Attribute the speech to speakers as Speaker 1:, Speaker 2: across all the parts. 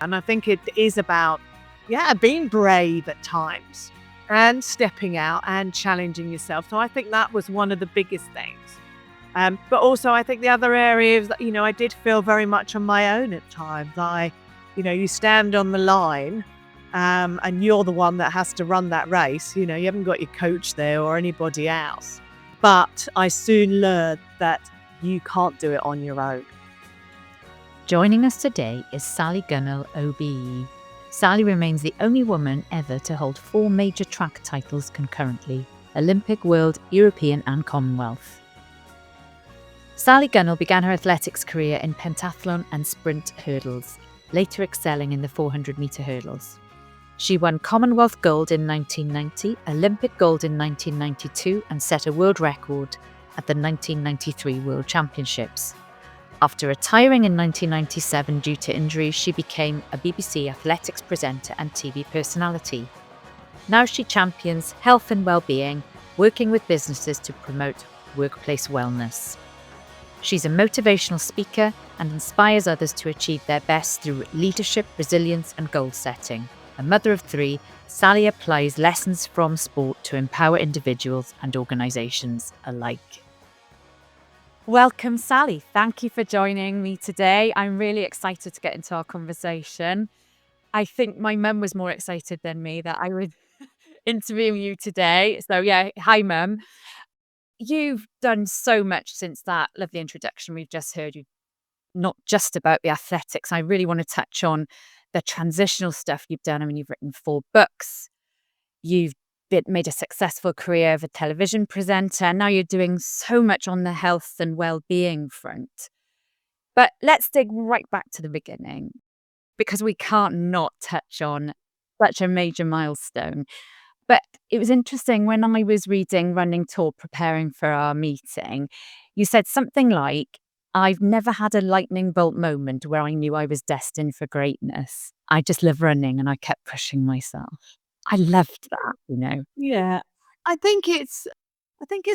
Speaker 1: And I think it is about, being brave at times and stepping out and challenging yourself. So I think that was one of the biggest things. But also I think the other areas that, I did feel very much on my own at times. You stand on the line and you're the one that has to run that race. You haven't got your coach there or anybody else. But I soon learned that you can't do it on your own.
Speaker 2: Joining us today is Sally Gunnell OBE. Sally remains the only woman ever to hold 4 major track titles concurrently: Olympic, World, European and Commonwealth. Sally Gunnell began her athletics career in pentathlon and sprint hurdles, later excelling in the 400-metre hurdles. She won Commonwealth gold in 1990, Olympic gold in 1992 and set a world record at the 1993 World Championships. After retiring in 1997 due to injury, she became a BBC athletics presenter and TV personality. Now she champions health and well-being, working with businesses to promote workplace wellness. She's a motivational speaker and inspires others to achieve their best through leadership, resilience and goal setting. A mother of 3, Sally applies lessons from sport to empower individuals and organisations alike. Welcome, Sally. Thank you for joining me today. I'm really excited to get into our conversation. I think my mum was more excited than me that I would interview you today. So hi Mum. You've done so much since that lovely introduction we've just heard. You not just about the athletics. I really want to touch on the transitional stuff you've done. I mean, you've written 4 books. You've made a successful career as a television presenter. Now you're doing so much on the health and well-being front. But let's dig right back to the beginning, because we can't not touch on such a major milestone. But it was interesting when I was reading Running Talk, preparing for our meeting, you said something like, I've never had a lightning bolt moment where I knew I was destined for greatness. I just love running and I kept pushing myself. I loved that.
Speaker 1: Yeah. I think it's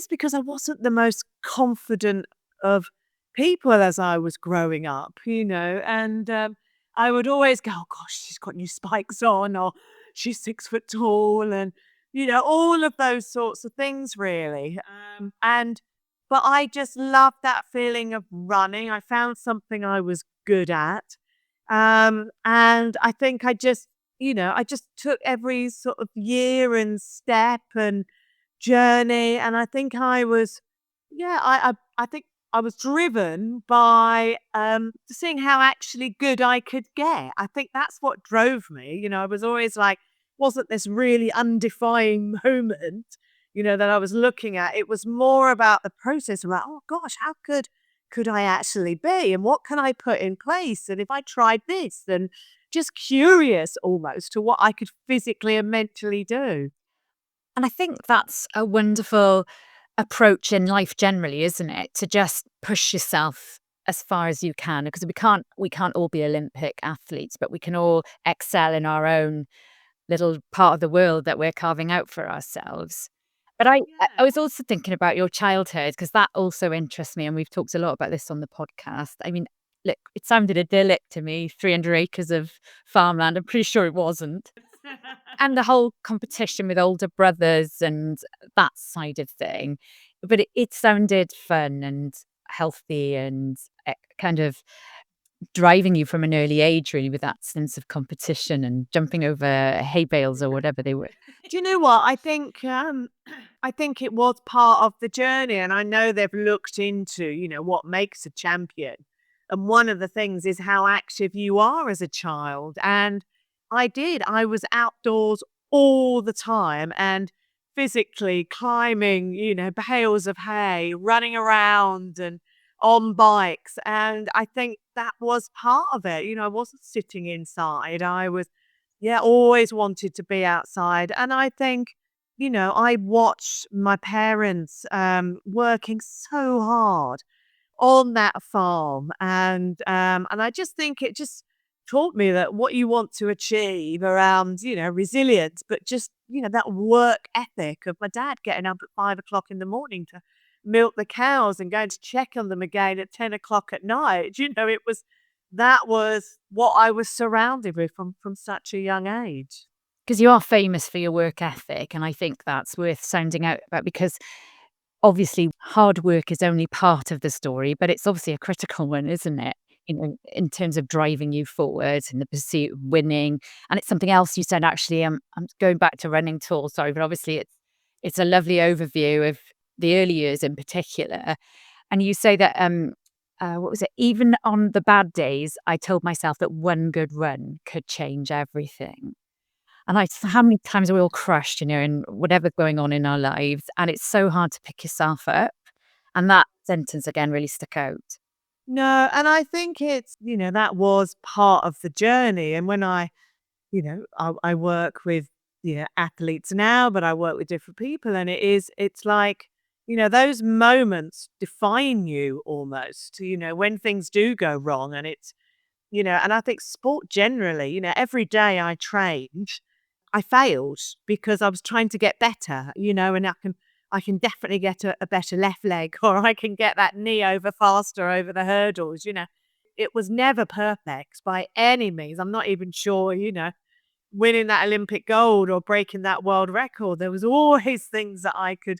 Speaker 1: because I wasn't the most confident of people as I was growing up, and I would always go, oh gosh, she's got new spikes on, or she's 6 foot tall, and all of those sorts of things really. But I just loved that feeling of running. I found something I was good at. And I think I just took every sort of year and step and journey. And I think I was, I think I was driven by seeing how actually good I could get. I think that's what drove me. I was always like, wasn't this really undefying moment, that I was looking at. It was more about the process of like, oh gosh, how could I actually be? And what can I put in place? And if I tried this, and just curious almost to what I could physically and mentally do.
Speaker 2: And I think that's a wonderful approach in life generally, isn't it? To just push yourself as far as you can, because we can't all be Olympic athletes, but we can all excel in our own little part of the world that we're carving out for ourselves. But I was also thinking about your childhood, because that also interests me. And we've talked a lot about this on the podcast. I mean, look, it sounded idyllic to me, 300 acres of farmland. I'm pretty sure it wasn't. And the whole competition with older brothers and that side of thing. But it sounded fun and healthy and kind of driving you from an early age, really, with that sense of competition and jumping over hay bales or whatever they were.
Speaker 1: Do you know what? I think it was part of the journey, and I know they've looked into, what makes a champion. And one of the things is how active you are as a child. And I was outdoors all the time and physically climbing, bales of hay, running around and on bikes. And I think that was part of it. I wasn't sitting inside. I was, always wanted to be outside. And I think, I watched my parents working so hard on that farm. And I just think it just taught me that what you want to achieve around, resilience, but just, that work ethic of my dad getting up at 5 o'clock in the morning to milk the cows and going to check on them again at 10 o'clock at night. It was that was what I was surrounded with from such a young age.
Speaker 2: Because you are famous for your work ethic, and I think that's worth sounding out about because obviously hard work is only part of the story, but it's obviously a critical one, isn't it? You know, in terms of driving you forward in the pursuit of winning. And it's something else you said actually, I'm going back to running tour, sorry, but obviously it's a lovely overview of the early years in particular. And you say that what was it? Even on the bad days, I told myself that one good run could change everything. And how many times are we all crushed, you know, in whatever's going on in our lives, and it's so hard to pick yourself up. And that sentence again really stuck out.
Speaker 1: No, and I think it's, that was part of the journey. And when I work with, athletes now, but I work with different people, and it's like, those moments define you almost, when things do go wrong. And and I think sport generally, every day I trained, I failed because I was trying to get better, and I can definitely get a better left leg, or I can get that knee over faster over the hurdles. It was never perfect by any means. I'm not even sure, winning that Olympic gold or breaking that world record. There was always things that I could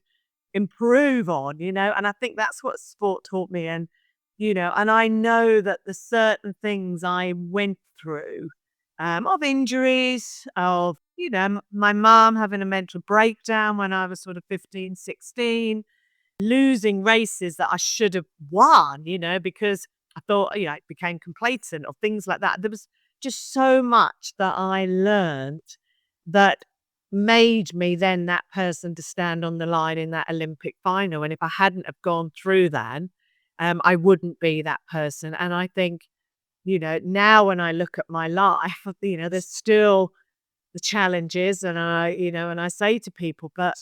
Speaker 1: improve on, and I think that's what sport taught me. And I know that the certain things I went through, of injuries, of, my mom having a mental breakdown when I was sort of 15, 16, losing races that I should have won, because I thought, I became complacent or things like that. There was just so much that I learned that made me then that person to stand on the line in that Olympic final. And if I hadn't have gone through that, I wouldn't be that person. And I think, now when I look at my life, there's still the challenges, and I say to people, but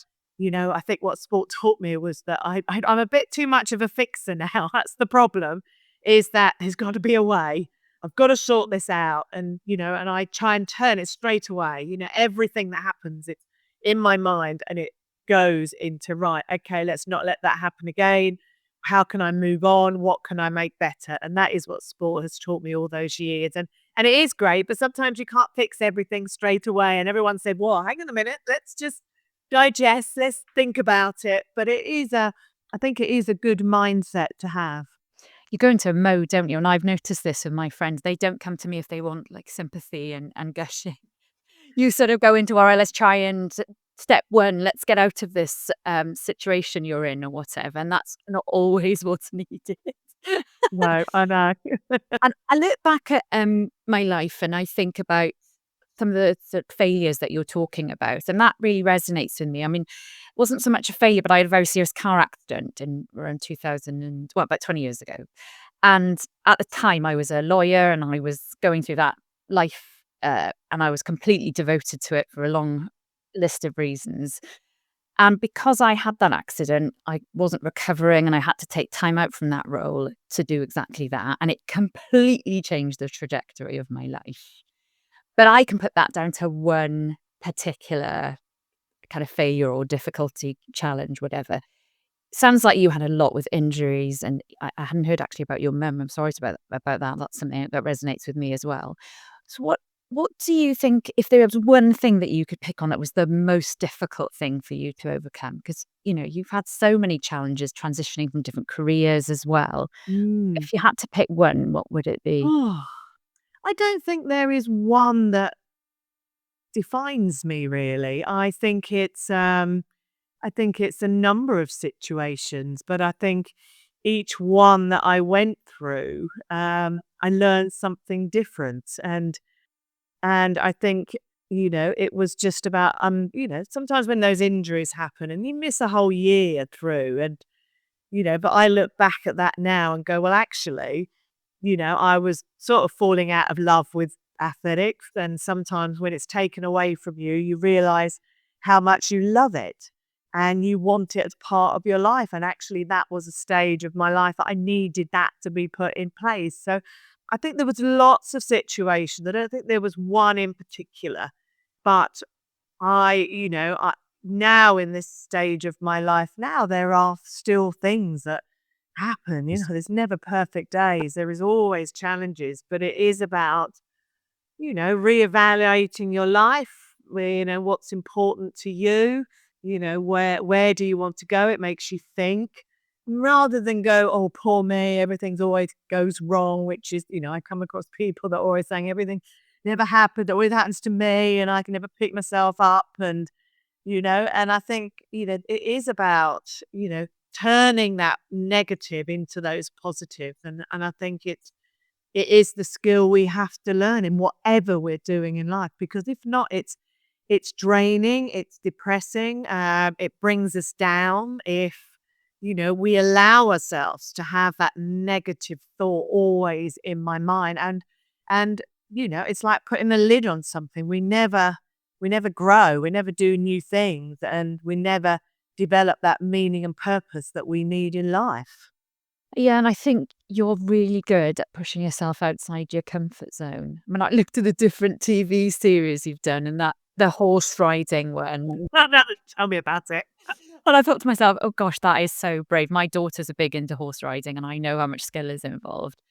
Speaker 1: I think what sport taught me was that I'm a bit too much of a fixer now. That's the problem, is that there's got to be a way. I've got to sort this out, and I try and turn it straight away. Everything that happens, it's in my mind, and it goes into, right, okay, let's not let that happen again. How can I move on? What can I make better? And that is what sport has taught me all those years. And it is great, but sometimes you can't fix everything straight away. And everyone said, well, hang on a minute, let's just digest, let's think about it. But I think it is a good mindset to have.
Speaker 2: You go into a mode, don't you? And I've noticed this with my friends. They don't come to me if they want like sympathy and gushing. You sort of go into, all right, let's try and step one, let's get out of this situation you're in or whatever. And that's not always what's needed.
Speaker 1: No, I know.
Speaker 2: And I look back at my life and I think about some of the sort of failures that you're talking about, and that really resonates with me. I mean, it wasn't so much a failure, but I had a very serious car accident in around 2000 and well, about 20 years ago. And at the time, I was a lawyer and I was going through that life, and I was completely devoted to it for a long list of reasons. And because I had that accident, I wasn't recovering and I had to take time out from that role to do exactly that. And it completely changed the trajectory of my life. But I can put that down to one particular kind of failure or difficulty, challenge, whatever. Sounds like you had a lot with injuries, and I hadn't heard actually about your mum. I'm sorry about that. That's something that resonates with me as well. So what do you think, if there was one thing that you could pick on that was the most difficult thing for you to overcome? Because, you've had so many challenges transitioning from different careers as well.
Speaker 1: Mm.
Speaker 2: If you had to pick one, what would it be?
Speaker 1: Oh, I don't think there is one that defines me really. I think it's a number of situations, but I think each one that I went through, I learned something different. And I think, it was just about, sometimes when those injuries happen and you miss a whole year through, but I look back at that now and go, well, actually, I was sort of falling out of love with athletics. And sometimes when it's taken away from you, you realize how much you love it and you want it as part of your life. And actually, that was a stage of my life that I needed that to be put in place. So I think there was lots of situations. I don't think there was one in particular, but now in this stage of my life now, there are still things that happen. There's never perfect days. There is always challenges, but it is about, reevaluating your life, what's important to you, where do you want to go? It makes you think rather than go, oh, poor me, everything's always goes wrong, which is, I come across people that are always saying everything never happened, always happens to me, and I can never pick myself up. And I think, it is about, turning that negative into those positives. And I think it is the skill we have to learn in whatever we're doing in life, because if not, it's draining, it's depressing, it brings us down if, we allow ourselves to have that negative thought always in my mind. And it's like putting a lid on something. We never grow, we never do new things, and we never develop that meaning and purpose that we need in life.
Speaker 2: Yeah, and I think you're really good at pushing yourself outside your comfort zone. I mean, I looked at the different TV series you've done and that the horse riding one.
Speaker 1: Tell me about it.
Speaker 2: And I thought to myself, oh gosh, that is so brave. My daughters are big into horse riding and I know how much skill is involved.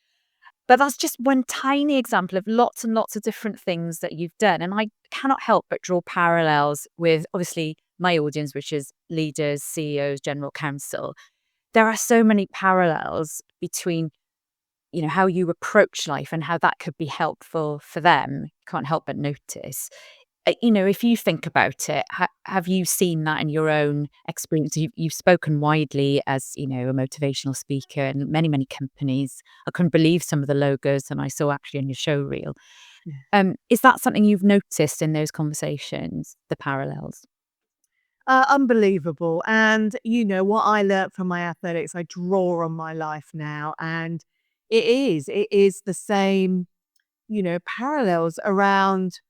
Speaker 2: But that's just one tiny example of lots and lots of different things that you've done. And I cannot help but draw parallels with obviously my audience, which is leaders, CEOs, general counsel. There are so many parallels between, how you approach life and how that could be helpful for them. Can't help but notice. If you think about it, have you seen that in your own experience? You've spoken widely as, a motivational speaker in many, many companies. I couldn't believe some of the logos and I saw actually on your show reel. Is that something you've noticed in those conversations, the parallels?
Speaker 1: Unbelievable. And what I learnt from my athletics, I draw on my life now. And it is the same, parallels around,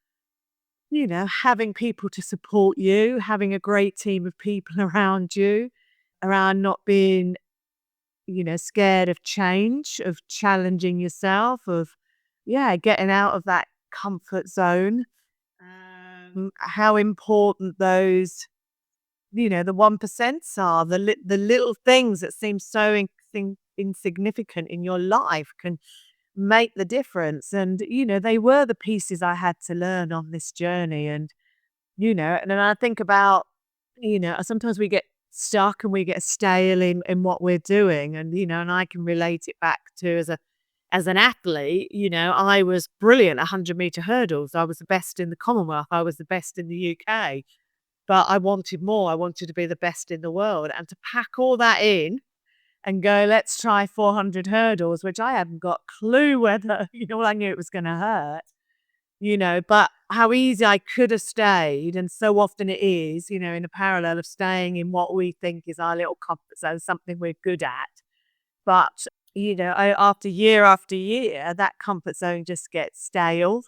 Speaker 1: having people to support you, having a great team of people around you, around not being, scared of change, of challenging yourself, of, yeah, getting out of that comfort zone. How important those, the 1% are, the little things that seem so insignificant in your life can make the difference. And, they were the pieces I had to learn on this journey. And then I think about, sometimes we get stuck and we get stale in what we're doing. And I can relate it back to as an athlete, I was brilliant at 100-meter hurdles. I was the best in the Commonwealth. I was the best in the UK. But I wanted more. I wanted to be the best in the world. And to pack all that in and go, let's try 400 hurdles, which I hadn't got a clue whether, I knew it was going to hurt, but how easy I could have stayed. And so often it is, in a parallel of staying in what we think is our little comfort zone, something we're good at. But, after year, that comfort zone just gets stale.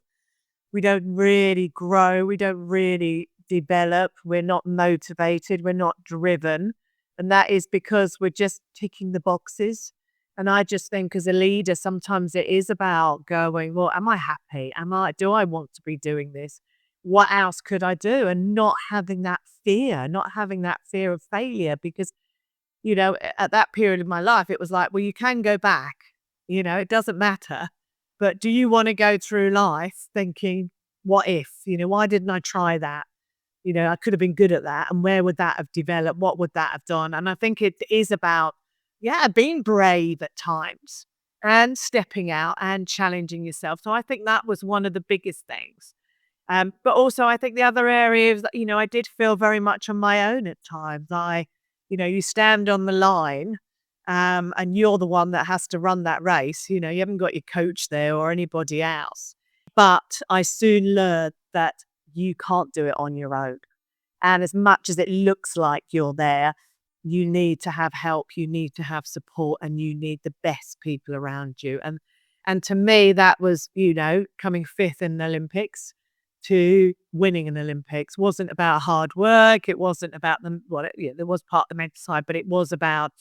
Speaker 1: We don't really grow. We don't really develop. We're not motivated. We're not driven. And that is because we're just ticking the boxes. And I just think as a leader, sometimes it is about going, well, am I happy? Do I want to be doing this? What else could I do? And not having that fear of failure, because, at that period of my life, it was like, well, you can go back, it doesn't matter. But do you want to go through life thinking, what if, why didn't I try that? I could have been good at that. And where would that have developed? What would that have done? And I think it is about, yeah, being brave at times and stepping out and challenging yourself. So I think that was one of the biggest things. But also I think the other areas that, I did feel very much on my own at times. You stand on the line, and you're the one that has to run that race. You haven't got your coach there or anybody else. But I soon learned that you can't do it on your own. And as much as it looks like you're there, you need to have help, you need to have support, and you need the best people around you. And to me, that was, coming fifth in the Olympics to winning an Olympics wasn't about hard work. It wasn't about there was part of the mental side, but it was about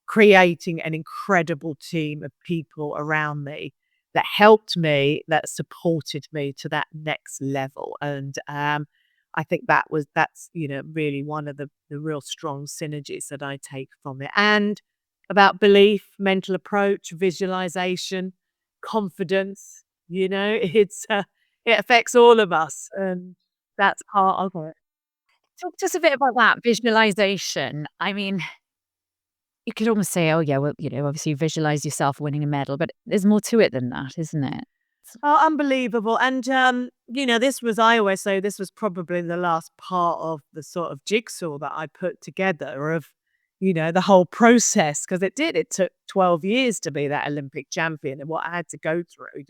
Speaker 1: creating an incredible team of people around me that helped me, that supported me to that next level. And I think that's really one of the real strong synergies that I take from it. And about belief, mental approach, visualization, confidence. It affects all of us, and that's part of it.
Speaker 2: Talk to us a bit about that visualization. I mean, you could almost say, oh, yeah, well, obviously you visualize yourself winning a medal, but there's more to it than that, isn't it?
Speaker 1: Oh, unbelievable. And, I always say this was probably the last part of the sort of jigsaw that I put together of, the whole process. Because it took 12 years to be that Olympic champion, and what I had to go through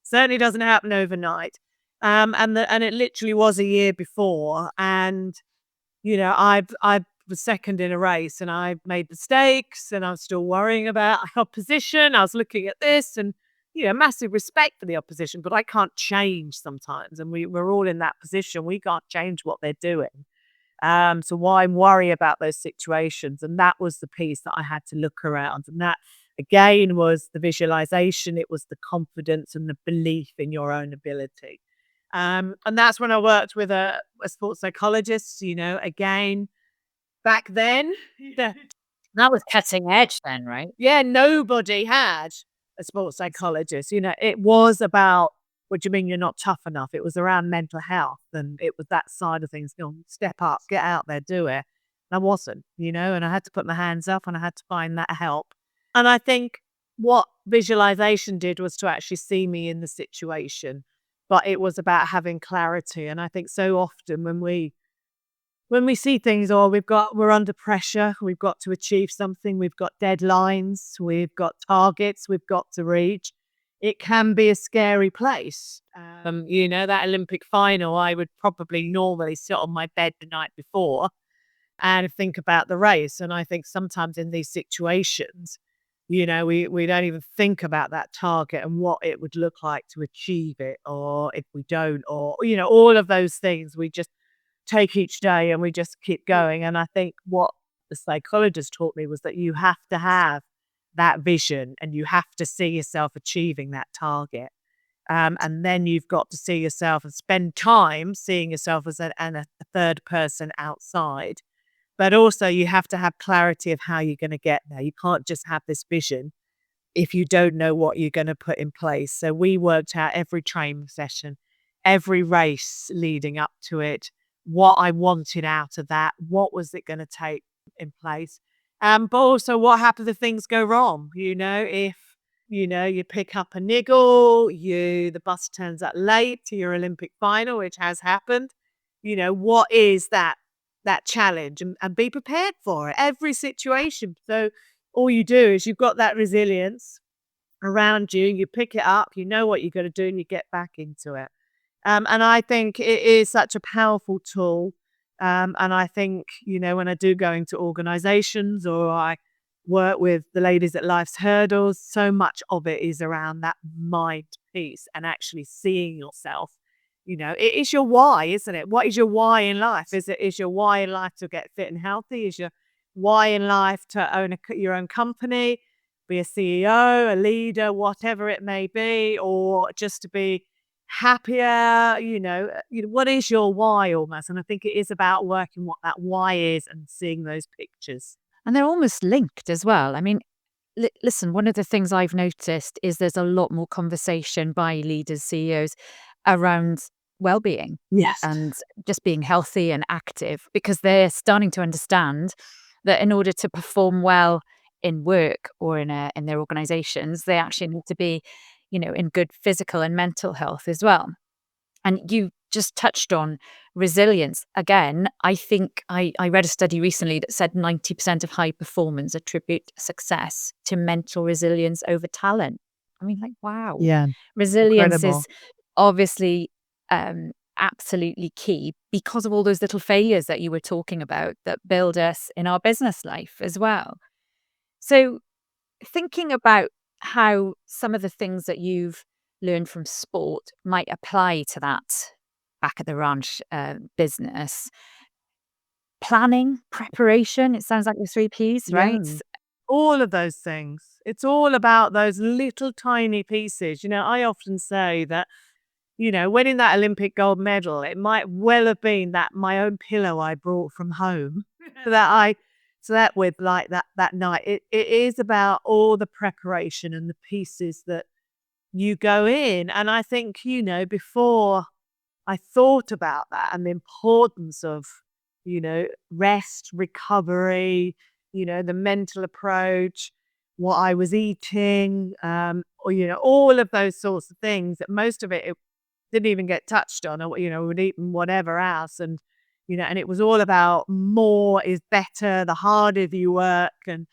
Speaker 1: certainly doesn't happen overnight. And it literally was a year before. And I was second in a race and I made mistakes and I was still worrying about opposition. I was looking at this and, massive respect for the opposition, but I can't change sometimes. And we're all in that position. We can't change what they're doing. So why worry about those situations? And that was the piece that I had to look around. And that again was the visualization. It was the confidence and the belief in your own ability. And that's when I worked with a sports psychologist, again, back then. Yeah.
Speaker 2: That was cutting edge then, right?
Speaker 1: Yeah, nobody had a sports psychologist. It was about, what do you mean you're not tough enough? It was around mental health and it was that side of things. Step up, get out there, do it. And I wasn't, and I had to put my hands up and I had to find that help. And I think what visualization did was to actually see me in the situation, but it was about having clarity. And I think so often when we see things, or we're under pressure, we've got to achieve something, we've got deadlines, we've got targets, we've got to reach. It can be a scary place. That Olympic final, I would probably normally sit on my bed the night before and think about the race. And I think sometimes in these situations, we don't even think about that target and what it would look like to achieve it, or if we don't, or, all of those things. We just take each day and we just keep going. And I think what the psychologist taught me was that you have to have that vision and you have to see yourself achieving that target. And then you've got to see yourself and spend time seeing yourself as a third person outside. But also you have to have clarity of how you're going to get there. You can't just have this vision if you don't know what you're going to put in place. So we worked out every training session, every race leading up to it, what I wanted out of that, what was it going to take in place. But also what happens if things go wrong, if, you pick up a niggle, the bus turns up late to your Olympic final, which has happened. What is that challenge, and be prepared for it, every situation. So all you do is you've got that resilience around you, you pick it up, you know what you're going to do, and you get back into it. And I think it is such a powerful tool. And I think, when I do go into organizations or I work with the ladies at Life's Hurdles, so much of it is around that mind piece and actually seeing yourself. It is your why, isn't it? What is your why in life? Is your why in life to get fit and healthy? Is your why in life to own your own company, be a CEO, a leader, whatever it may be, or just to be happier? What is your why almost? And I think it is about working what that why is and seeing those pictures.
Speaker 2: And they're almost linked as well. I mean, listen, one of the things I've noticed is there's a lot more conversation by leaders, CEOs around well-being
Speaker 1: Yes.
Speaker 2: and just being healthy and active, because they're starting to understand that in order to perform well in work or in their organizations, they actually need to be, in good physical and mental health as well. And you just touched on resilience. Again, I think I read a study recently that said 90% of high performers attribute success to mental resilience over talent. I mean, like, wow.
Speaker 1: Yeah.
Speaker 2: Resilience
Speaker 1: Incredible.
Speaker 2: is obviously absolutely key because of all those little failures that you were talking about that build us in our business life as well. So, thinking about how some of the things that you've learned from sport might apply to that back at the ranch business. Planning, preparation, it sounds like the 3 Ps,
Speaker 1: Yeah.
Speaker 2: right?
Speaker 1: All of those things. It's all about those little tiny pieces. I often say that, winning that Olympic gold medal, it might well have been that my own pillow I brought from home that I slept with like that night. It is about all the preparation and the pieces that you go in. And I think, before I thought about that and the importance of, rest, recovery, the mental approach, what I was eating, or, all of those sorts of things that most of it didn't even get touched on, or, we'd eaten whatever else. And it was all about more is better, the harder you work. And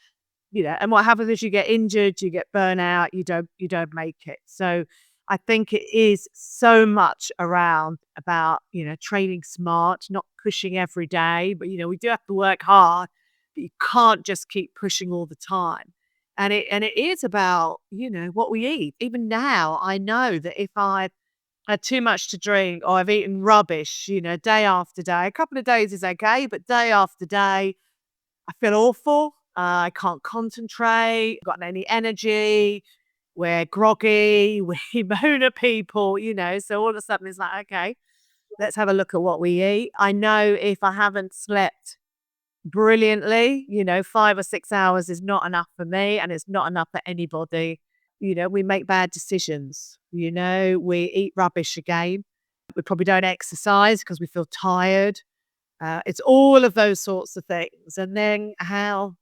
Speaker 1: what happens is you get injured, you get burnout, you don't make it. So I think it is so much around about, training smart, not pushing every day, but we do have to work hard, but you can't just keep pushing all the time. And it is about, what we eat. Even now, I know that if I had too much to drink or I've eaten rubbish, day after day, a couple of days is okay, but day after day, I feel awful. I can't concentrate, got any energy. We're groggy. We moan at people, So all of a sudden it's like, okay, let's have a look at what we eat. I know if I haven't slept brilliantly, 5 or 6 hours is not enough for me and it's not enough for anybody. We make bad decisions. We eat rubbish again. We probably don't exercise because we feel tired. It's all of those sorts of things. And then how,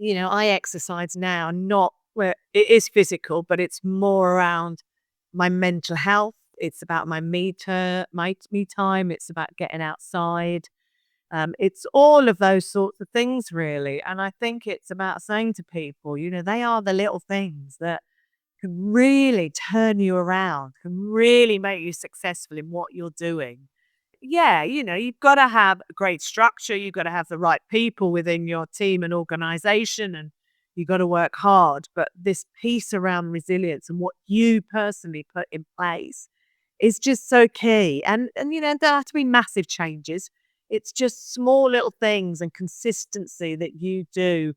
Speaker 1: I exercise now, not where it is physical, but it's more around my mental health. It's about my me time. It's about getting outside. It's all of those sorts of things, really. And I think it's about saying to people, they are the little things that can really turn you around, can really make you successful in what you're doing. Yeah, you've got to have a great structure. You've got to have the right people within your team and organization, and you've got to work hard. But this piece around resilience and what you personally put in place is just so key. And there have to be massive changes. It's just small little things and consistency that you do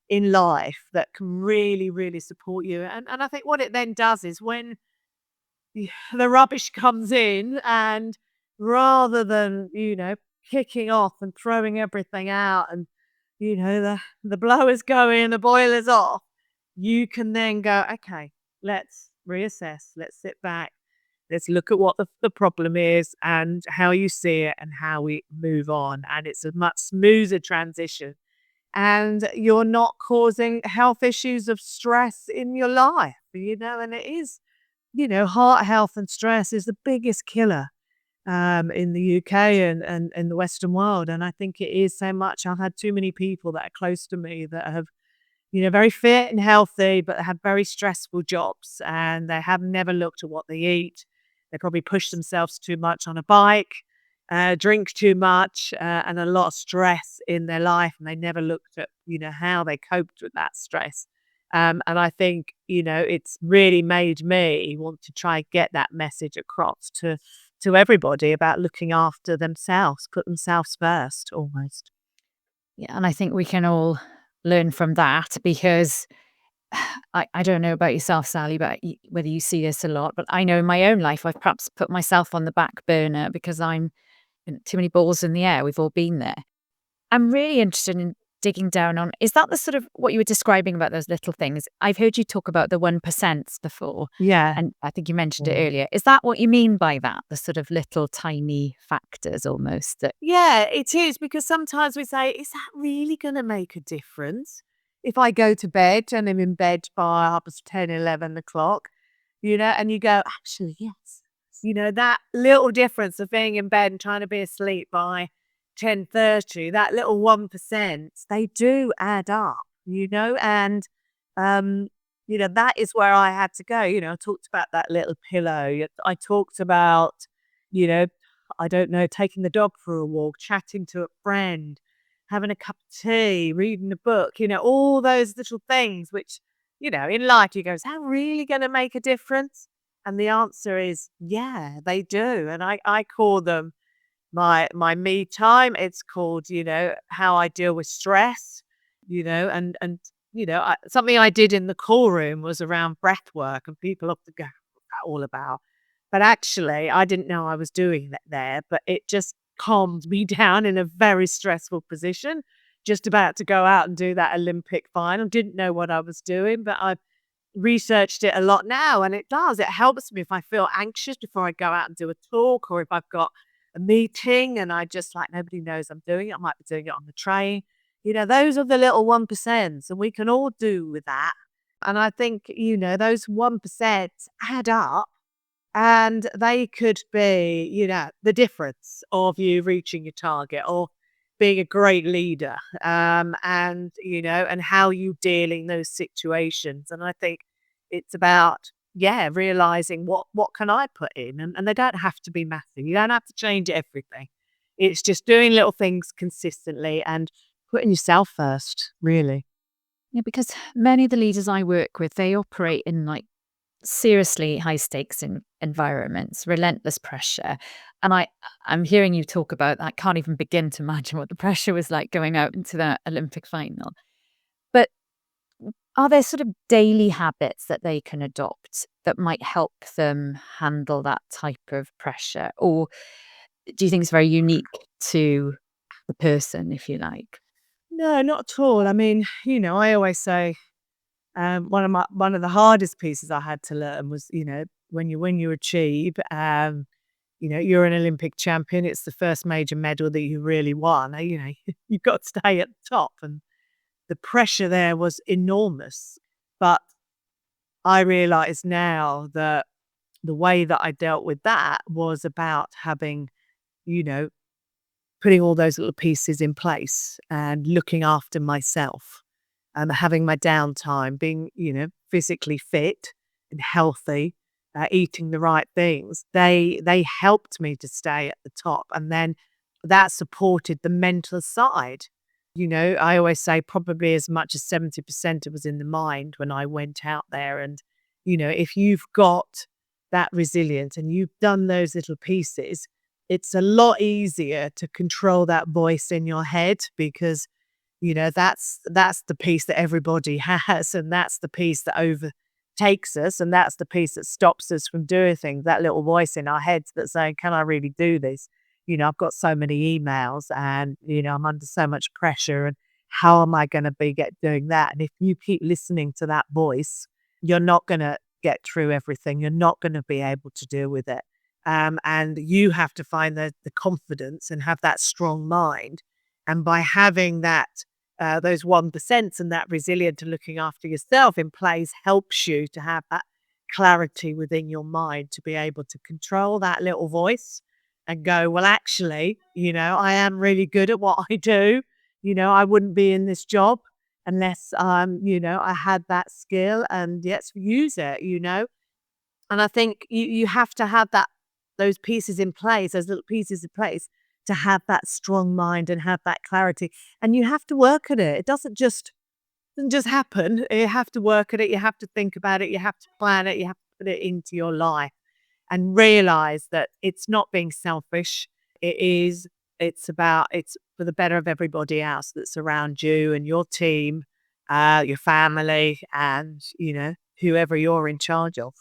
Speaker 1: in life that can really, really support you. And I think what it then does is when the rubbish comes in, and rather than, kicking off and throwing everything out and, the blower's going, the boiler's off, you can then go, okay, let's reassess, let's sit back, let's look at what the problem is and how you see it and how we move on. And it's a much smoother transition. And you're not causing health issues of stress in your life, and it is, heart health and stress is the biggest killer in the UK and in the Western world. And I think it is so much. I've had too many people that are close to me that have, very fit and healthy, but have very stressful jobs and they have never looked at what they eat. They probably push themselves too much on a bike, drink too much, and a lot of stress in their life. And they never looked at, how they coped with that stress. And I think, it's really made me want to try and get that message across to everybody about looking after themselves, put themselves first almost.
Speaker 2: Yeah, and I think we can all learn from that because I don't know about yourself, Sally, but whether you see this a lot, but I know in my own life, I've perhaps put myself on the back burner because I'm too many balls in the air. We've all been there. I'm really interested in digging down on, is that the sort of what you were describing about those little things? I've heard you talk about the 1% before,
Speaker 1: Yeah.
Speaker 2: and I think you mentioned it earlier. Is that what you mean by that? The sort of little tiny factors almost that,
Speaker 1: Yeah, it is, because sometimes we say, is that really going to make a difference? If I go to bed and I'm in bed by 10, 11 o'clock, and you go, actually, yes. That little difference of being in bed and trying to be asleep by 10:30, that little 1%, they do add up, and, um, that is where I had to go. I talked about that little pillow. I talked about, you know, I don't know, taking the dog for a walk, chatting to a friend, having a cup of tea, reading a book, all those little things which, in life you go, is that really going to make a difference? And the answer is, yeah, they do. And I call them my me time. It's called, how I deal with stress, and something I did in the call room was around breath work, and people often go, what's that all about? But actually, I didn't know I was doing that there, but it just calmed me down in a very stressful position, just about to go out and do that Olympic final. Didn't know what I was doing, but I've researched it a lot now, and it does. It helps me if I feel anxious before I go out and do a talk, or if I've got a meeting and I just like nobody knows I'm doing it. I might be doing it on the train. Those are the little 1%, and we can all do with that. And I think, those 1% add up and they could be, the difference of you reaching your target or being a great leader, and how you dealing those situations. And I think it's about, yeah, realizing what can I put in, and they don't have to be massive. You don't have to change everything. It's just doing little things consistently and putting yourself first, really.
Speaker 2: Yeah, because many of the leaders I work with, they operate in like seriously high stakes environments, relentless pressure. And I'm hearing you talk about, I can't even begin to imagine what the pressure was like going out into that Olympic final. But are there sort of daily habits that they can adopt that might help them handle that type of pressure? Or do you think it's very unique to the person, if you like?
Speaker 1: No, not at all. I mean, I always say, one of the hardest pieces I had to learn was, when you achieve, you're an Olympic champion. It's the first major medal that you really won. You've got to stay at the top, and the pressure there was enormous. But I realize now that the way that I dealt with that was about having, you know, putting all those little pieces in place and looking after myself and having my downtime, being, physically fit and healthy, eating the right things. They helped me to stay at the top. And then that supported the mental side. I always say probably as much as 70% it was in the mind when I went out there. And, if you've got that resilience and you've done those little pieces, it's a lot easier to control that voice in your head because that's the piece that everybody has, and that's the piece that overtakes us, and that's the piece that stops us from doing things. That little voice in our heads that's saying, "Can I really do this? I've got so many emails, and I'm under so much pressure, and how am I going to be get doing that?" And if you keep listening to that voice, you're not going to get through everything. You're not going to be able to deal with it, and you have to find the confidence and have that strong mind. And by having that those 1% and that resilient to looking after yourself in place helps you to have that clarity within your mind to be able to control that little voice and go, well, actually, I am really good at what I do. I wouldn't be in this job unless, I had that skill and let's use it. And I think you have to have those pieces in place, those little pieces in place to have that strong mind and have that clarity. And you have to work at it. It doesn't just happen. You have to work at it. You have to think about it. You have to plan it. You have to put it into your life and realize that it's not being selfish. It's for the better of everybody else that's around you and your team, your family, and, whoever you're in charge of.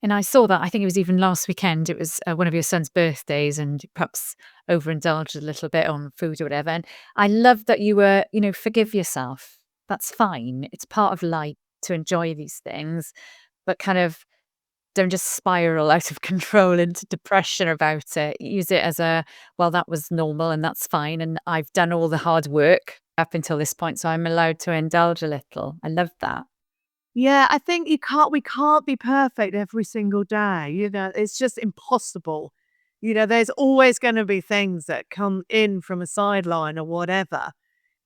Speaker 2: And I saw that, I think it was even last weekend, it was one of your son's birthdays and you perhaps overindulged a little bit on food or whatever. And I love that you were, forgive yourself. That's fine. It's part of life to enjoy these things, but kind of don't just spiral out of control into depression about it. Use it as well, that was normal and that's fine. And I've done all the hard work up until this point, so I'm allowed to indulge a little. I love that.
Speaker 1: Yeah, I think we can't be perfect every single day. It's just impossible. There's always going to be things that come in from a sideline or whatever.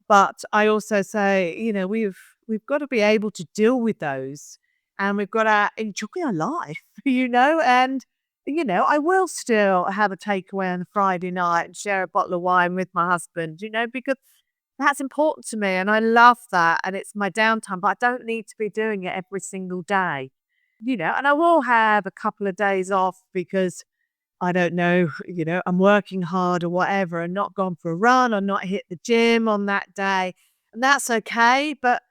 Speaker 1: But I also say, we've got to be able to deal with those, and we've got to enjoy our life, and I will still have a takeaway on a Friday night and share a bottle of wine with my husband, because that's important to me and I love that and it's my downtime, but I don't need to be doing it every single day. And I will have a couple of days off because I don't know, I'm working hard or whatever and not gone for a run or not hit the gym on that day. And that's okay. But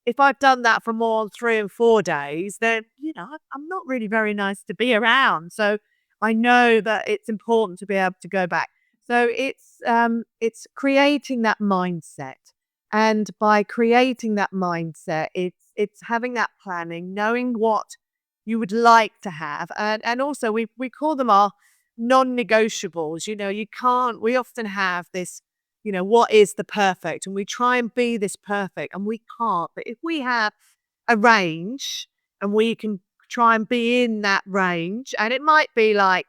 Speaker 1: if I've done that for more than 3 and 4 days, then, I'm not really very nice to be around. So I know that it's important to be able to go back. So it's creating that mindset And by creating that mindset, it's having that planning, knowing what you would like to have. And also we call them our non-negotiables. You can't we often have this, what is the perfect? And we try and be this perfect and we can't. But if we have a range and we can try and be in that range, and it might be like,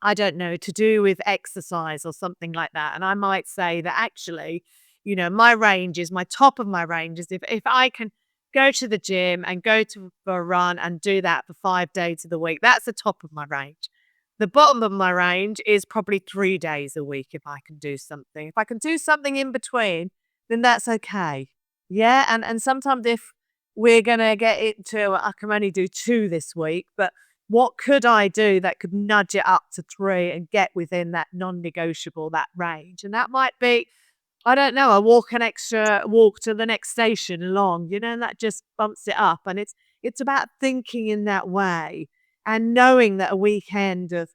Speaker 1: I don't know, to do with exercise or something like that. And I might say that actually, my top of my range is if I can go to the gym and go for a run and do that for 5 days of the week, that's the top of my range. The bottom of my range is probably 3 days a week if I can do something. If I can do something in between, then that's okay. Yeah. And sometimes if we're gonna get into I can only do 2 this week, but what could I do that could nudge it up to 3 and get within that non-negotiable, that range? And that might be, I don't know, I walk an extra walk to the next station along, and that just bumps it up. And it's about thinking in that way and knowing that a weekend of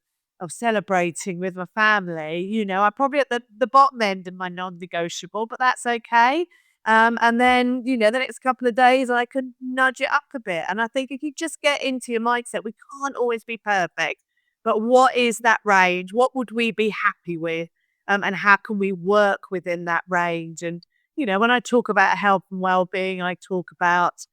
Speaker 1: celebrating with my family, I'm probably at the bottom end of my non-negotiable, but that's okay. And then, the next couple of days I can nudge it up a bit. And I think if you just get into your mindset, we can't always be perfect, but what is that range? What would we be happy with? And how can we work within that range? And, when I talk about health and well-being, I talk about,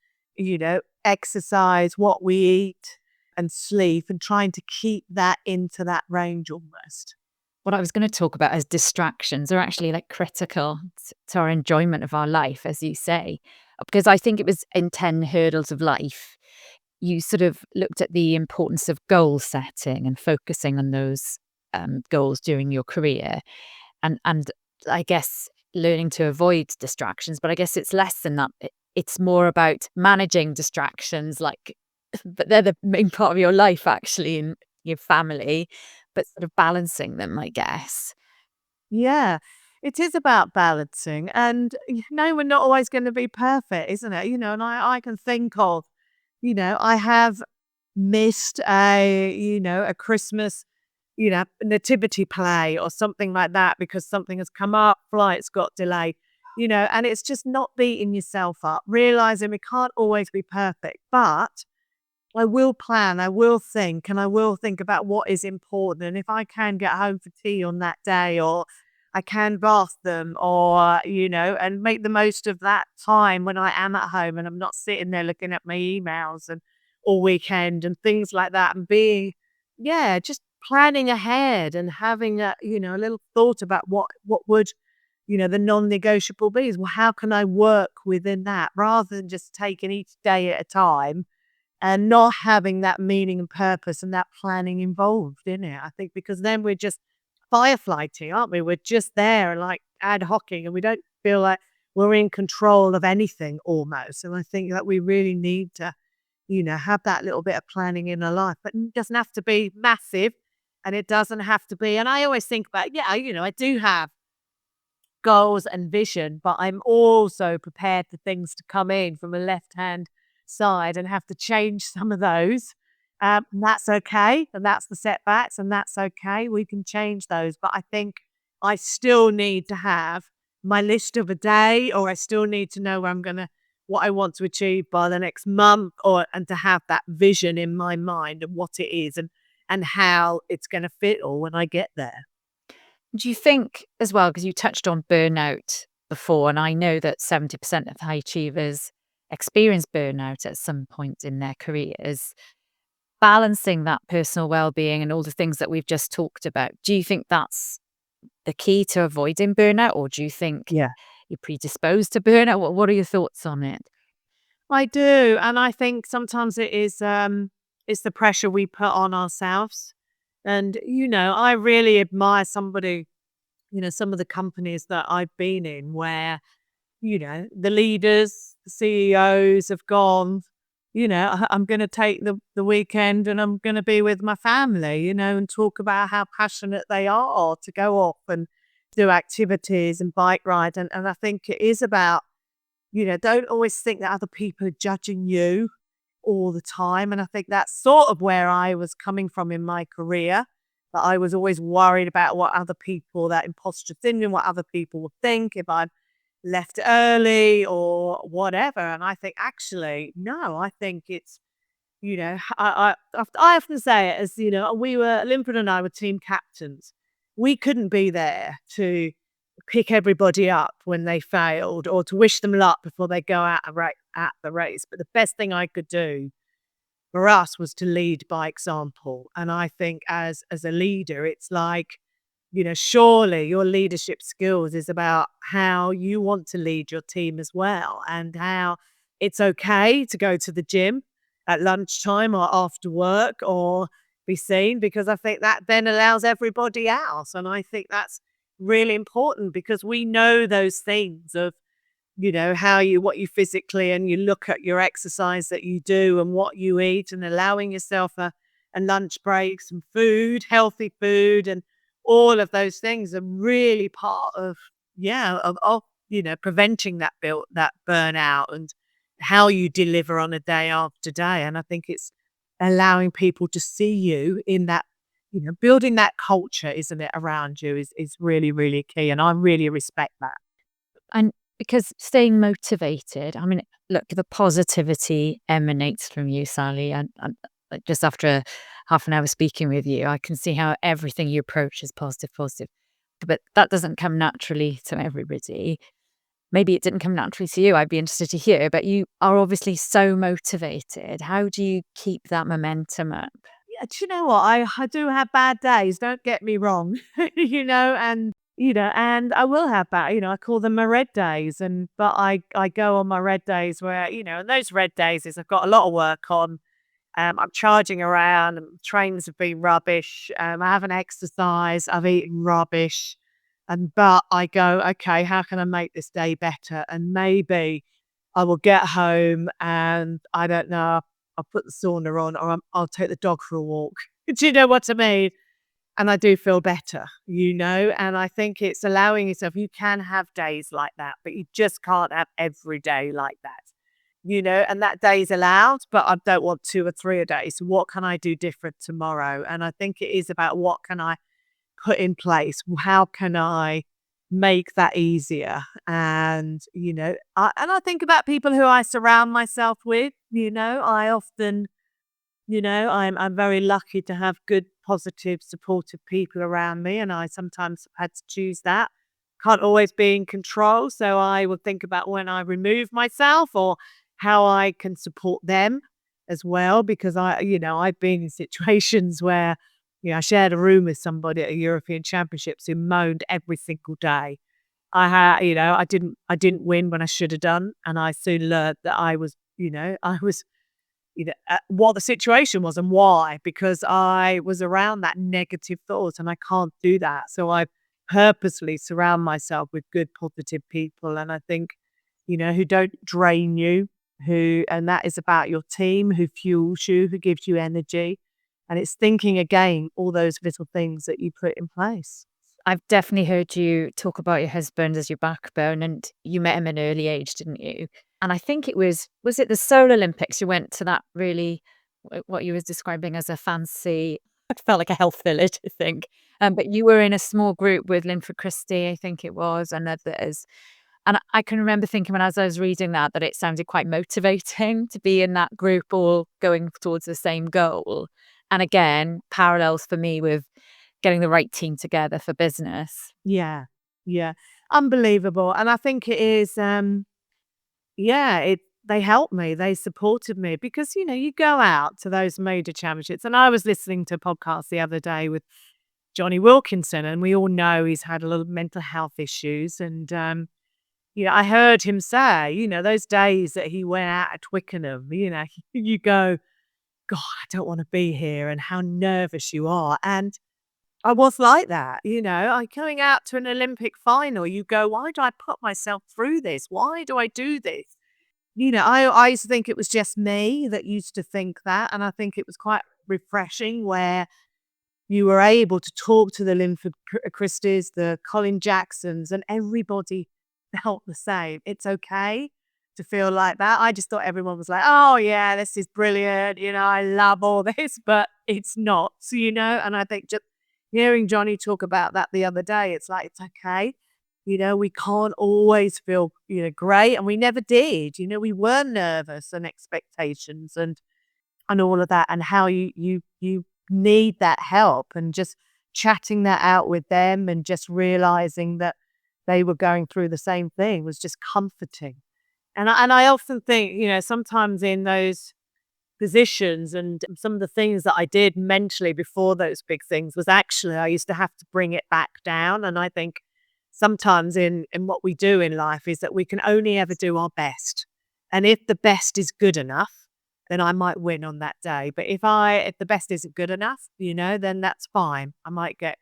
Speaker 1: exercise, what we eat and sleep, and trying to keep that into that range almost.
Speaker 2: What I was going to talk about as distractions are actually like critical to our enjoyment of our life, as you say, because I think it was in 10 Hurdles of Life, you sort of looked at the importance of goal setting and focusing on those goals during your career. And I guess learning to avoid distractions, but I guess it's less than that. It's more about managing distractions, like, but they're the main part of your life actually, in your family, but sort of balancing them, I guess.
Speaker 1: Yeah, it is about balancing. And, we're not always going to be perfect, isn't it? And I can think of, I have missed a Christmas, nativity play or something like that because something has come up, flights got delayed, and it's just not beating yourself up, realizing we can't always be perfect, but I will plan, I will think, and I will think about what is important. And if I can get home for tea on that day, or I can bath them, or, and make the most of that time when I am at home and I'm not sitting there looking at my emails and all weekend and things like that. And being, yeah, just planning ahead and having a little thought about what would, the non-negotiable be is, well, how can I work within that rather than just taking each day at a time and not having that meaning and purpose and that planning involved in it. I think because then we're just firefighting, aren't we? We're just there and like ad hocing, and we don't feel like we're in control of anything almost. And I think that we really need to, have that little bit of planning in our life, but it doesn't have to be massive, and it doesn't have to be. And I always think about, yeah, I do have goals and vision, but I'm also prepared for things to come in from a left hand side and have to change some of those. And that's okay. And that's the setbacks, and that's okay. We can change those. But I think I still need to have my list of a day, or I still need to know where what I want to achieve by the next month, and to have that vision in my mind of what it is and how it's going to fit all when I get there.
Speaker 2: Do you think as well, because you touched on burnout before, and I know that 70% of high achievers experience burnout at some point in their careers, balancing that personal well-being and all the things that we've just talked about, do you think that's the key to avoiding burnout, or do you think
Speaker 1: Yeah.
Speaker 2: you're predisposed to burnout? What are your thoughts on it?
Speaker 1: I do, and I think sometimes it's the pressure we put on ourselves. And I really admire somebody, some of the companies that I've been in where, the leaders, the CEOs have gone, I'm going to take the weekend and I'm going to be with my family, and talk about how passionate they are to go off and do activities and bike ride. And I think it is about, don't always think that other people are judging you all the time. And I think that's sort of where I was coming from in my career. That I was always worried about what other people, that imposter syndrome, what other people would think if I'm left early or whatever. And I think actually, no, I think it's, I often say it as, Olympian and I were team captains. We couldn't be there to pick everybody up when they failed or to wish them luck before they go out at the race. But the best thing I could do for us was to lead by example. And I think as a leader, it's like, surely your leadership skills is about how you want to lead your team as well, and how it's okay to go to the gym at lunchtime or after work or be seen, because I think that then allows everybody else. And I think that's really important because we know those things of, how what you physically, and you look at your exercise that you do and what you eat, and allowing yourself a lunch break, some food, healthy food, and all of those things are really part of, preventing that burnout and how you deliver on a day after day. And I think it's allowing people to see you in that, building that culture, isn't it, around you is really, really key. And I really respect that.
Speaker 2: And because staying motivated, I mean, look, the positivity emanates from you, Sally. And like, just after half an hour speaking with you, I can see how everything you approach is positive, positive. But that doesn't come naturally to everybody. Maybe it didn't come naturally to you. I'd be interested to hear, but you are obviously so motivated. How do you keep that momentum up?
Speaker 1: Yeah, do you know what? I do have bad days, don't get me wrong, and I will have bad, I call them my red days. But I go on my red days where, and those red days is I've got a lot of work on. I'm charging around, and trains have been rubbish. I haven't exercised, I've eaten rubbish. But I go, okay, how can I make this day better? And maybe I will get home and I don't know, I'll put the sauna on, or I'll take the dog for a walk. Do you know what I mean? And I do feel better, and I think it's allowing yourself, you can have days like that, but you just can't have every day like that, and that day is allowed, but I don't want 2 or 3 a day. So what can I do different tomorrow? And I think it is about what can I put in place? How can I make that easier? And, I think about people who I surround myself with, I often, I'm very lucky to have good, positive, supportive people around me, and I sometimes have had to choose that. Can't always be in control, so I will think about when I remove myself or how I can support them as well, because I've been in situations where, I shared a room with somebody at a European Championships who moaned every single day. I didn't win when I should have done, and I soon learned that I was what the situation was and why, because I was around that negative thought, and I can't do that. So I purposely surround myself with good, positive people. And I think, who don't drain you, and that is about your team, who fuels you, who gives you energy. And it's thinking again, all those little things that you put in place.
Speaker 2: I've definitely heard you talk about your husband as your backbone, and you met him at an early age, didn't you? And I think was it the Seoul Olympics? You went to that really, what you was describing as a fancy, it felt like a health village, I think. But you were in a small group with Linford Christie, I think it was, and others. And I can remember thinking when as I was reading that it sounded quite motivating to be in that group all going towards the same goal. And again, parallels for me with getting the right team together for business.
Speaker 1: Yeah. Yeah. Unbelievable. And I think it is, they helped me, they supported me, because, you go out to those major championships. And I was listening to a podcast the other day with Johnny Wilkinson, and we all know he's had a lot of mental health issues. And, I heard him say, those days that he went out at Twickenham, you go, God, I don't want to be here, and how nervous you are. And I was like that, I coming out to an Olympic final, you go, why do I put myself through this? Why do I do this? I used to think it was just me that used to think that. And I think it was quite refreshing where you were able to talk to the Linford Christies, the Colin Jacksons, and everybody felt the same. It's okay to feel like that. I just thought everyone was like, oh, yeah, this is brilliant. I love all this, but it's not. So, and I think just hearing Johnny talk about that the other day, it's like, it's okay. We can't always feel, great. And we never did. We were nervous and expectations and all of that, and how you need that help, and just chatting that out with them and just realizing that they were going through the same thing was just comforting. And I often think, sometimes in those positions and some of the things that I did mentally before those big things was actually I used to have to bring it back down. And I think sometimes in what we do in life is that we can only ever do our best. And if the best is good enough, then I might win on that day. But if the best isn't good enough, then that's fine. I might get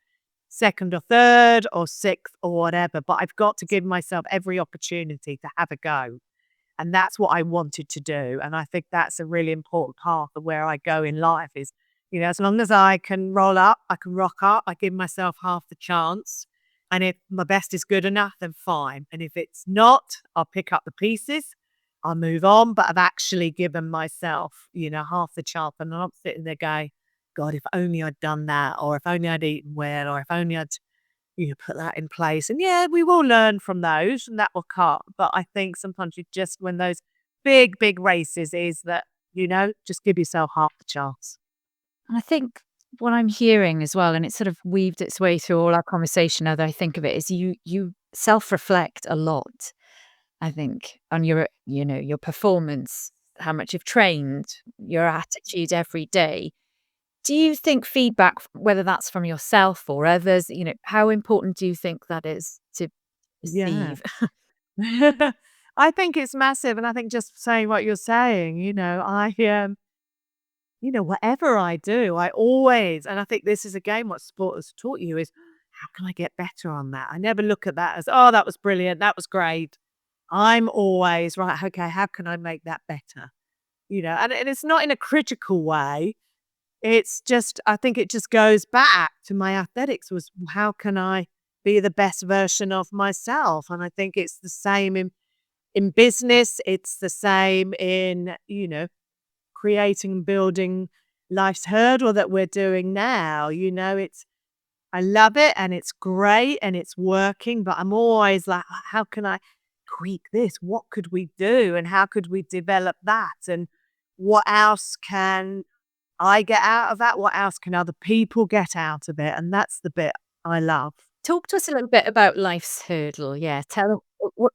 Speaker 1: second or third or sixth or whatever, but I've got to give myself every opportunity to have a go. And that's what I wanted to do. And I think that's a really important part of where I go in life is, as long as I can roll up, I can rock up, I give myself half the chance. And if my best is good enough, then fine. And if it's not, I'll pick up the pieces, I'll move on. But I've actually given myself, half the chance. And I'm not sitting there going, God, if only I'd done that, or if only I'd eaten well, or if only I'd put that in place. And yeah, we will learn from those and that will cut. But I think sometimes you just, when those big, big races is that, just give yourself half the chance.
Speaker 2: And I think what I'm hearing as well, and it's sort of weaved its way through all our conversation now that I think of it, is you self-reflect a lot, I think, on your performance, how much you've trained, your attitude every day. Do you think feedback, whether that's from yourself or others, how important do you think that is to
Speaker 1: Yeah.
Speaker 2: receive?
Speaker 1: I think it's massive. And I think just saying what you're saying, whatever I do, I always, and I think this is again what sport has taught you is how can I get better on that? I never look at that as, oh, that was brilliant. That was great. I'm always right. Okay. How can I make that better? And it's not in a critical way. It's just, I think it just goes back to my athletics was how can I be the best version of myself? And I think it's the same in business. It's the same in, creating and building life's hurdle that we're doing now. It's, I love it and it's great and it's working, but I'm always like, how can I tweak this? What could we do? And how could we develop that? And what else can I get out of that? What else can other people get out of it? And that's the bit I love.
Speaker 2: Talk to us a little bit about life's hurdle. Yeah, tell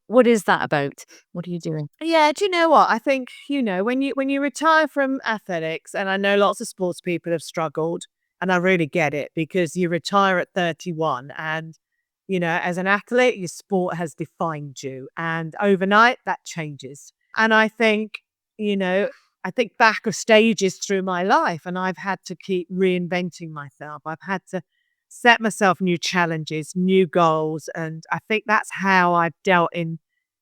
Speaker 2: what is that about? What are you doing?
Speaker 1: Yeah, do you know what? I think, when you retire from athletics, and I know lots of sports people have struggled, and I really get it because you retire at 31 and as an athlete, your sport has defined you and overnight that changes. And you know, I think back of stages through my life and I've had to keep reinventing myself. I've had to set myself new challenges, new goals. And I think that's how I've dealt in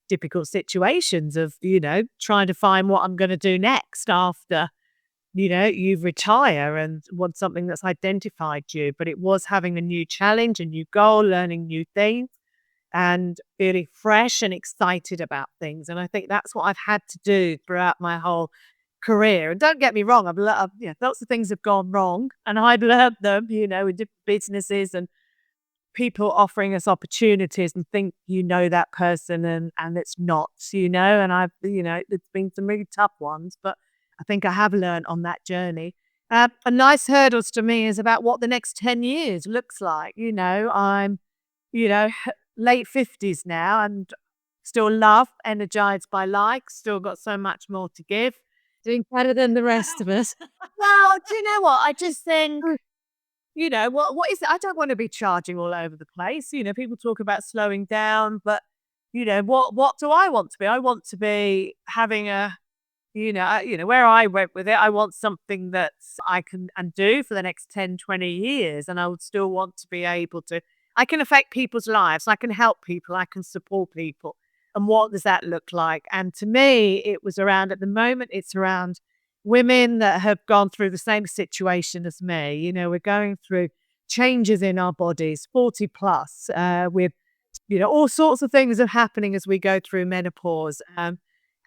Speaker 1: difficult situations of, trying to find what I'm going to do next after, you retire and want something that's identified you. But it was having a new challenge, a new goal, learning new things and feeling fresh and excited about things. And I think that's what I've had to do throughout my whole career. And don't get me wrong, lots of things have gone wrong and I've learned them, with different businesses and people offering us opportunities and think that person and it's not, and I've, it's been some really tough ones, but I think I have learned on that journey. A nice hurdles to me is about what the next 10 years looks like. I'm, you know, late 50s now and still love, energized by life, still got so much more to give.
Speaker 2: Doing better than the rest of us.
Speaker 1: Well, do you know what? I just think, what is it? I don't want to be charging all over the place. People talk about slowing down, but what do I want to be? I want to be having a, where I went with it, I want something that I can and do for the next 10, 20 years. And I would still want to be able to, I can affect people's lives. I can help people. I can support people. And what does that look like? And to me, it was around, at the moment, it's around women that have gone through the same situation as me. We're going through changes in our bodies, 40 plus, with, all sorts of things are happening as we go through menopause.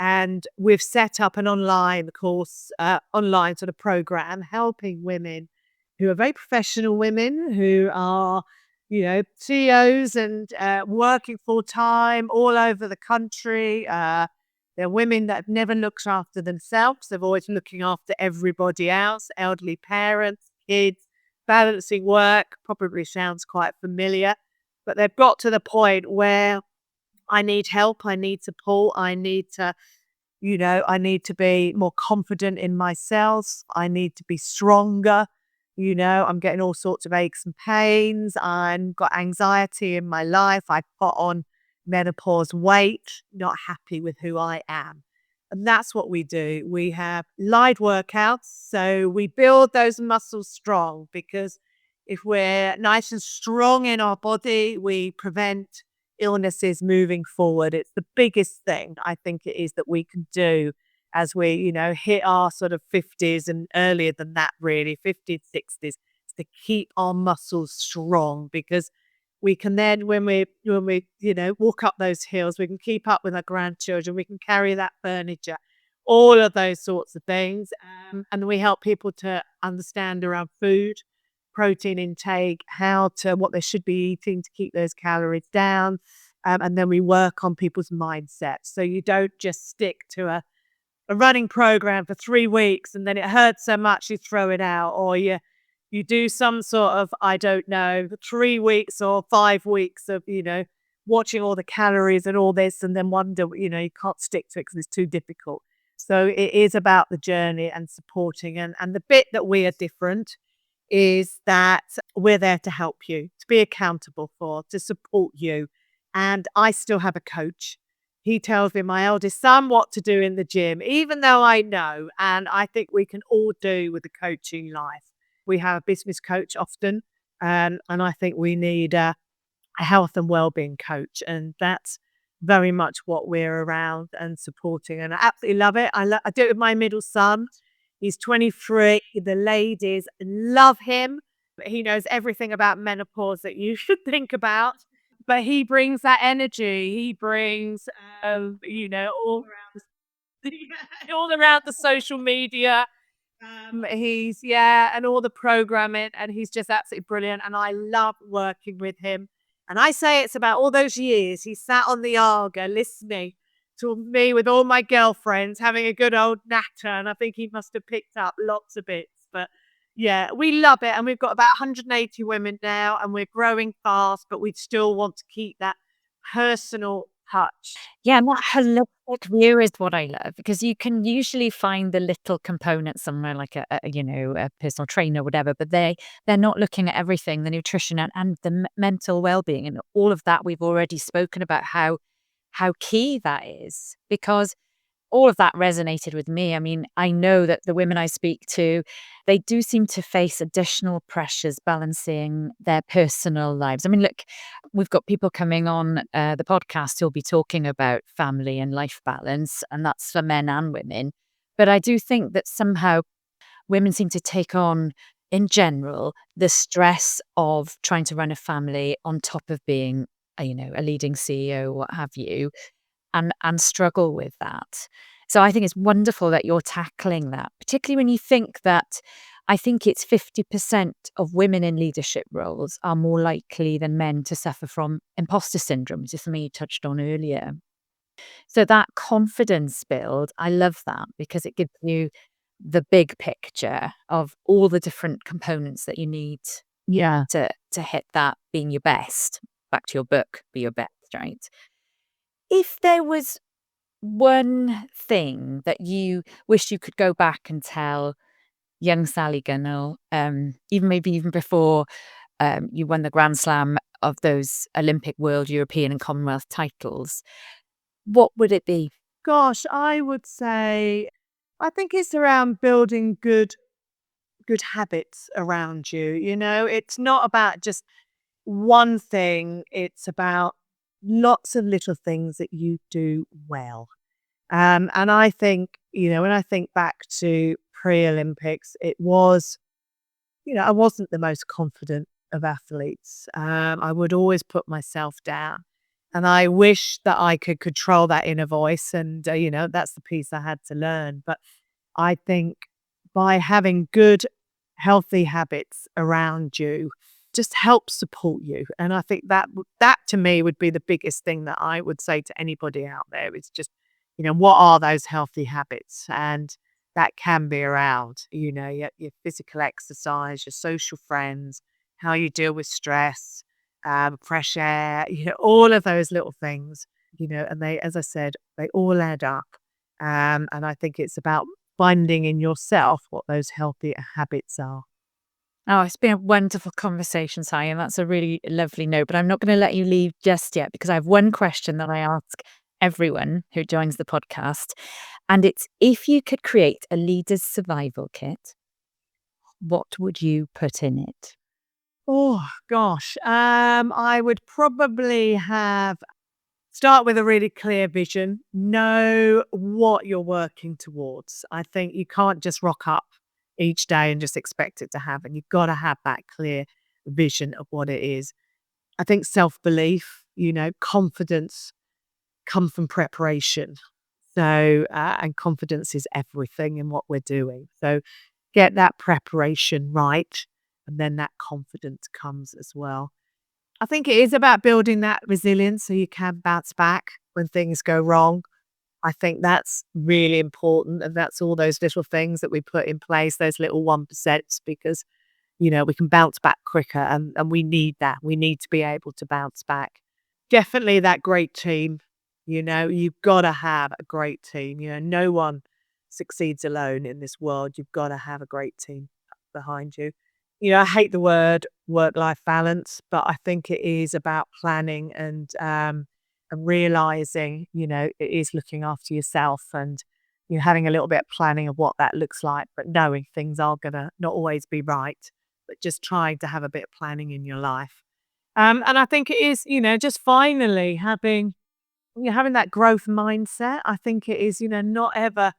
Speaker 1: And we've set up an online course, online sort of program, helping women who are very professional women who are, CEOs and working full time all over the country. They're women that have never looked after themselves. They're always looking after everybody else, elderly parents, kids, balancing work. Probably sounds quite familiar, but they've got to the point where I need help. I need support. I need to be more confident in myself. I need to be stronger. I'm getting all sorts of aches and pains. I've got anxiety in my life. I put on menopause weight, not happy with who I am. And that's what we do. We have light workouts. So we build those muscles strong, because if we're nice and strong in our body, we prevent illnesses moving forward. It's the biggest thing I think it is that we can do as we, hit our sort of 50s and earlier than that, really, 50s, 60s, to keep our muscles strong, because we can then, when we walk up those hills, we can keep up with our grandchildren, we can carry that furniture, all of those sorts of things. And we help people to understand around food, protein intake, what they should be eating to keep those calories down. And then we work on people's mindsets. So you don't just stick to a running program for 3 weeks and then it hurts so much you throw it out, or you do some sort of, I don't know, 3 weeks or 5 weeks of, watching all the calories and all this, and then wonder, you can't stick to it because it's too difficult. So it is about the journey and supporting. And the bit that we are different is that we're there to help you, to be accountable for, to support you. And I still have a coach. He tells me, my eldest son, what to do in the gym, even though I know, and I think we can all do with the coaching life. We have a business coach often, and I think we need a health and well-being coach, and that's very much what we're around and supporting. And I absolutely love it. I do it with my middle son. He's 23. The ladies love him. He knows everything about menopause that you should think about, but he brings that energy. He brings, all around the social media. And all the programming, and he's just absolutely brilliant. And I love working with him. And I say it's about all those years he sat on the Arga listening to me with all my girlfriends having a good old natter. And I think he must have picked up lots of bits. But yeah, we love it. And we've got about 180 women now, and we're growing fast, but we still want to keep that personal touch.
Speaker 2: Yeah, and that holistic view is what I love, because you can usually find the little components somewhere, like a personal trainer or whatever, but they're not looking at everything, the nutrition and the mental well-being and all of that. We've already spoken about how key that is, because all of that resonated with me. I mean, I know that the women I speak to, they do seem to face additional pressures balancing their personal lives. I mean, look, we've got people coming on the podcast who'll be talking about family and life balance, and that's for men and women. But I do think that somehow women seem to take on, in general, the stress of trying to run a family on top of being, a leading CEO, what have you, and struggle with that. So I think it's wonderful that you're tackling that, particularly when you think that I think it's 50% of women in leadership roles are more likely than men to suffer from imposter syndrome, which is something you touched on earlier. So that confidence build, I love that, because it gives you the big picture of all the different components that you need
Speaker 1: Yeah.
Speaker 2: to hit that being your best. Back to your book, Be Your Best, right? If there was one thing that you wish you could go back and tell young Sally Gunnell, even before you won the Grand Slam of those Olympic, World, European, and Commonwealth titles, what would it be?
Speaker 1: Gosh, I would say, I think it's around building good habits around you. It's not about just one thing. It's about lots of little things that you do well. And I think, when I think back to pre-Olympics, it was, I wasn't the most confident of athletes. I would always put myself down. And I wish that I could control that inner voice. And, that's the piece I had to learn. But I think by having good, healthy habits around you just help support you. And I think that to me would be the biggest thing that I would say to anybody out there is just, what are those healthy habits? And that can be around, your physical exercise, your social friends, how you deal with stress, fresh air, all of those little things, and they, as I said, they all add up. And I think it's about finding in yourself what those healthy habits are.
Speaker 2: Oh, it's been a wonderful conversation, Sally, and that's a really lovely note. But I'm not going to let you leave just yet because I have one question that I ask everyone who joins the podcast. And it's, if you could create a leader's survival kit, what would you put in it?
Speaker 1: Oh gosh, I would probably start with a really clear vision. Know what you're working towards. I think you can't just rock up each day and just expect it to happen. You've got to have that clear vision of what it is. I think self-belief, confidence come from preparation. So, and confidence is everything in what we're doing. So get that preparation right, and then that confidence comes as well. I think it is about building that resilience so you can bounce back when things go wrong. I think that's really important. And that's all those little things that we put in place, those little 1%, because, we can bounce back quicker and we need that. We need to be able to bounce back. Definitely that great team. You've got to have a great team. No one succeeds alone in this world. You've got to have a great team behind you. I hate the word work-life balance, but I think it is about planning and realizing, it is looking after yourself and having a little bit of planning of what that looks like, but knowing things are gonna not always be right, but just trying to have a bit of planning in your life. And I think it is, just finally having that growth mindset. I think it is, not ever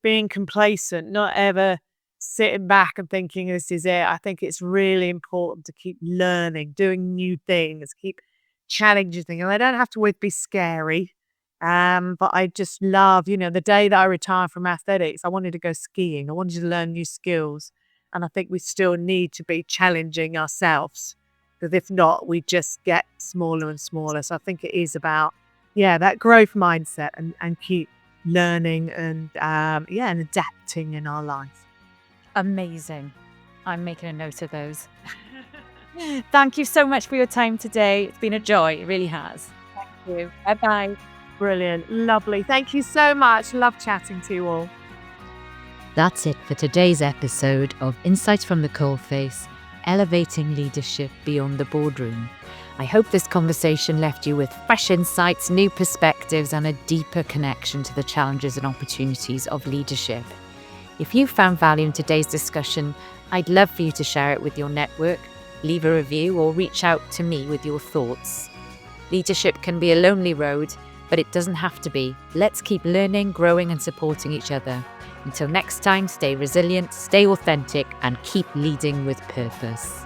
Speaker 1: being complacent, not ever sitting back and thinking this is it. I think it's really important to keep learning, doing new things, keep challenging things. And they don't have to always be scary. But I just love, the day that I retired from athletics, I wanted to go skiing. I wanted to learn new skills. And I think we still need to be challenging ourselves, because if not, we just get smaller and smaller. So I think it is about, that growth mindset and keep learning and and adapting in our life.
Speaker 2: Amazing. I'm making a note of those. Thank you so much for your time today. It's been a joy. It really has. Thank you. Bye-bye.
Speaker 1: Brilliant. Lovely. Thank you so much. Love chatting to you all.
Speaker 2: That's it for today's episode of Insights from the Coalface, Elevating Leadership Beyond the Boardroom. I hope this conversation left you with fresh insights, new perspectives, and a deeper connection to the challenges and opportunities of leadership. If you found value in today's discussion, I'd love for you to share it with your network, leave a review, or reach out to me with your thoughts. Leadership can be a lonely road, but it doesn't have to be. Let's keep learning, growing, and supporting each other. Until next time, stay resilient, stay authentic, and keep leading with purpose.